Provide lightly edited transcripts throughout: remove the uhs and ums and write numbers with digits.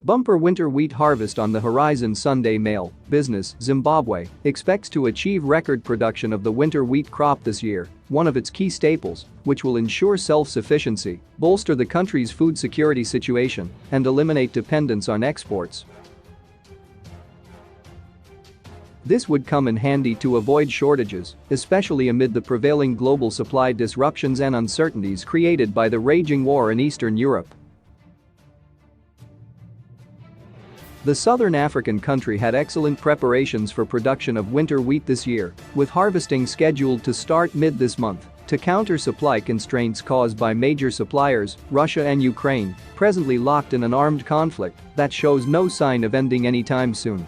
Bumper winter wheat harvest on the horizon. Sunday Mail, Business, Zimbabwe, expects to achieve record production of the winter wheat crop this year, one of its key staples, which will ensure self-sufficiency, bolster the country's food security situation, and eliminate dependence on exports. This would come in handy to avoid shortages, especially amid the prevailing global supply disruptions and uncertainties created by the raging war in Eastern Europe. The southern African country had excellent preparations for production of winter wheat this year, with harvesting scheduled to start mid this month to counter supply constraints caused by major suppliers, Russia and Ukraine, presently locked in an armed conflict that shows no sign of ending anytime soon.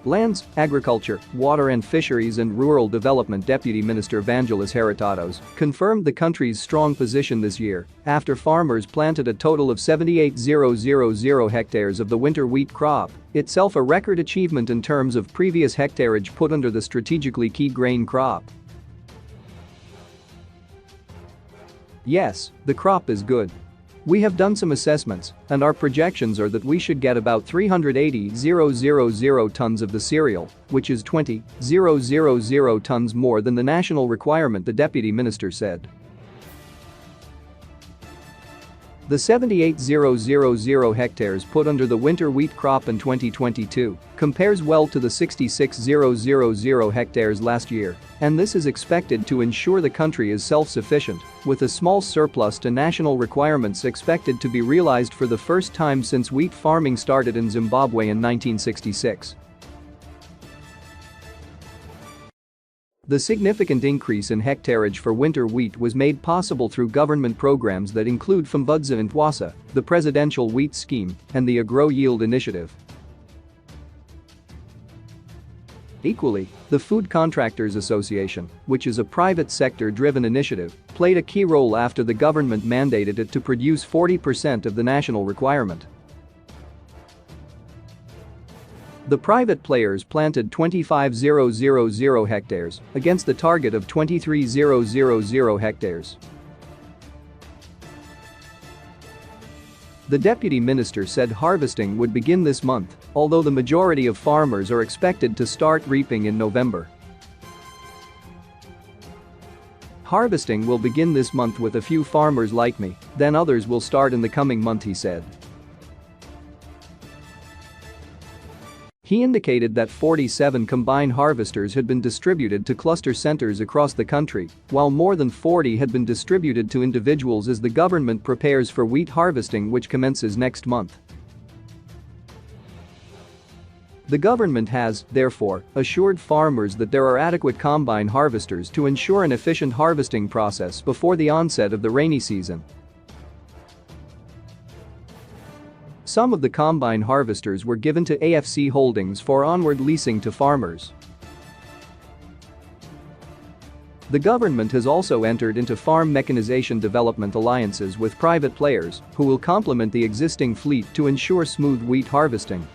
Lands, Agriculture, Water and Fisheries and Rural Development Deputy Minister Vangelis Heritatos confirmed the country's strong position this year after farmers planted a total of 78,000 hectares of the winter wheat crop, itself a record achievement in terms of previous hectareage put under the strategically key grain crop. Yes, the crop is good. We have done some assessments, and our projections are that we should get about 380,000 tons of the cereal, which is 20,000 tons more than the national requirement, the deputy minister said. The 78,000 hectares put under the winter wheat crop in 2022 compares well to the 66,000 hectares last year, and this is expected to ensure the country is self-sufficient, with a small surplus to national requirements expected to be realized for the first time since wheat farming started in Zimbabwe in 1966. The significant increase in hectareage for winter wheat was made possible through government programs that include Fambudza and Twasa, the Presidential Wheat Scheme, and the Agro Yield Initiative. Equally, the Food Contractors Association, which is a private sector-driven initiative, played a key role after the government mandated it to produce 40% of the national requirement. The private players planted 25,000 hectares against the target of 23,000 hectares. The deputy minister said harvesting would begin this month, although the majority of farmers are expected to start reaping in November. Harvesting will begin this month with a few farmers like me, then others will start in the coming month, he said. He indicated that 47 combine harvesters had been distributed to cluster centers across the country, while more than 40 had been distributed to individuals as the government prepares for wheat harvesting, which commences next month. The government has, therefore, assured farmers that there are adequate combine harvesters to ensure an efficient harvesting process before the onset of the rainy season. Some of the combine harvesters were given to AFC Holdings for onward leasing to farmers. The government has also entered into farm mechanization development alliances with private players who will complement the existing fleet to ensure smooth wheat harvesting.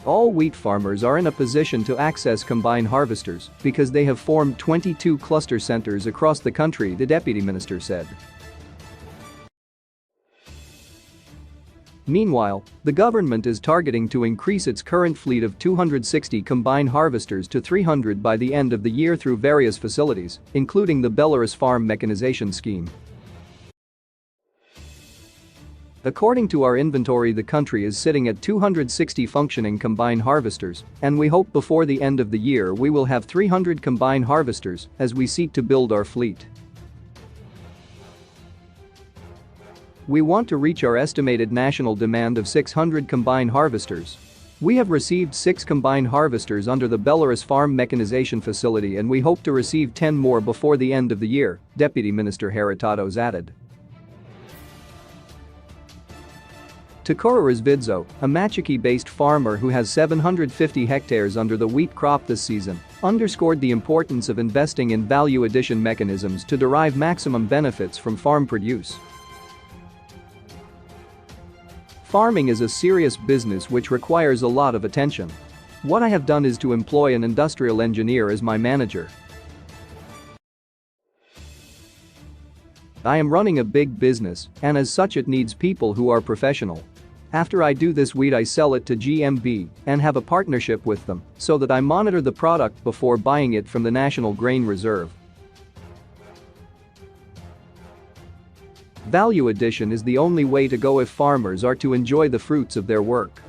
All wheat farmers are in a position to access combine harvesters because they have formed 22 cluster centers across the country, the deputy minister said. Meanwhile, the government is targeting to increase its current fleet of 260 combine harvesters to 300 by the end of the year through various facilities, including the Belarus Farm Mechanization Scheme. According to our inventory, the country is sitting at 260 functioning combine harvesters, and we hope before the end of the year we will have 300 combine harvesters as we seek to build our fleet. We want to reach our estimated national demand of 600 combine harvesters. We have received 6 combine harvesters under the Belarus Farm Mechanization Facility, and we hope to receive 10 more before the end of the year, Deputy Minister Heritatos added. Takura Razvidzo, a Machiki-based farmer who has 750 hectares under the wheat crop this season, underscored the importance of investing in value addition mechanisms to derive maximum benefits from farm produce. Farming is a serious business which requires a lot of attention. What I have done is to employ an industrial engineer as my manager. I am running a big business, and as such it needs people who are professional. After I do this wheat I sell it to GMB and have a partnership with them so that I monitor the product before buying it from the National Grain Reserve. Value addition is the only way to go if farmers are to enjoy the fruits of their work.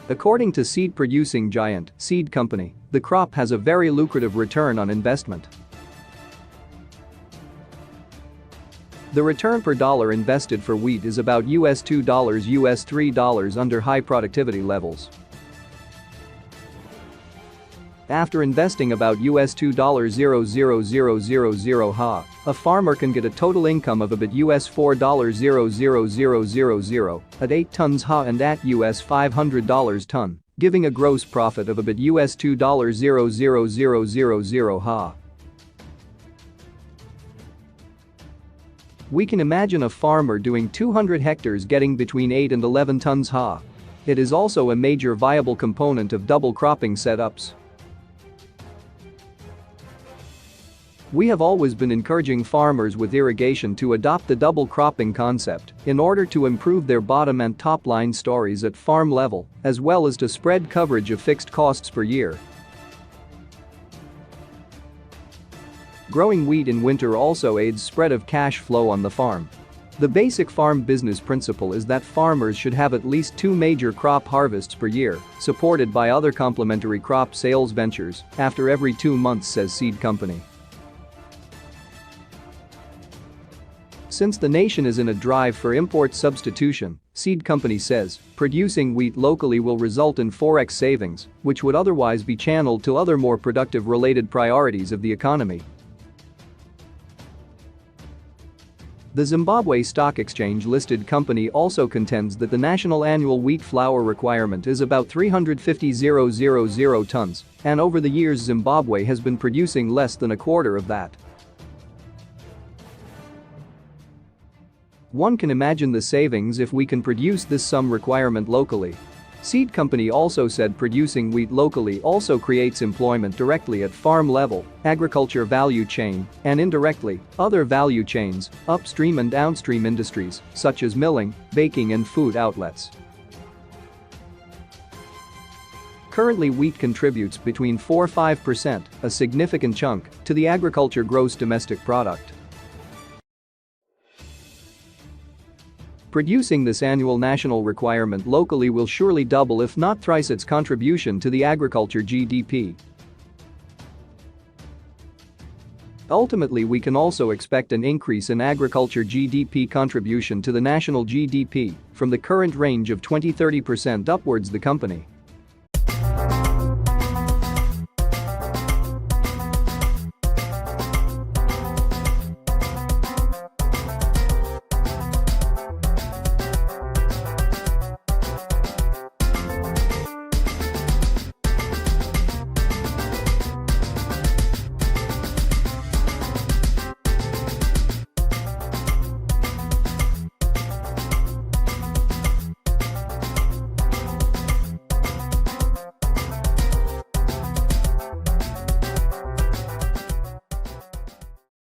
According to seed-producing giant Seed Company, the crop has a very lucrative return on investment. The return per dollar invested for wheat is about $2, $3 under high productivity levels. After investing about $2,000,000 ha, a farmer can get a total income of about $4,000,000 at 8 tons ha and at $500 ton, giving a gross profit of about $2,000,000 ha. We can imagine a farmer doing 200 hectares getting between 8 and 11 tons ha. It is also a major viable component of double cropping setups. We have always been encouraging farmers with irrigation to adopt the double cropping concept in order to improve their bottom and top line stories at farm level, as well as to spread coverage of fixed costs per year. Growing wheat in winter also aids spread of cash flow on the farm. The basic farm business principle is that farmers should have at least 2 major crop harvests per year, supported by other complementary crop sales ventures after every 2 months, says Seed Company. Since the nation is in a drive for import substitution, Seed Company says, producing wheat locally will result in forex savings, which would otherwise be channeled to other more productive related priorities of the economy. The Zimbabwe Stock Exchange listed company also contends that the national annual wheat flour requirement is about 350,000 tons, and over the years Zimbabwe has been producing less than a quarter of that. One can imagine the savings if we can produce this sum requirement locally. Seed Company also said producing wheat locally also creates employment directly at farm level, agriculture value chain, and indirectly, other value chains, upstream and downstream industries, such as milling, baking and food outlets. Currently wheat contributes between 4–5%, a significant chunk, to the agriculture gross domestic product. Producing this annual national requirement locally will surely double if not thrice its contribution to the agriculture GDP. Ultimately we can also expect an increase in agriculture GDP contribution to the national GDP from the current range of 20–30% upwards, the company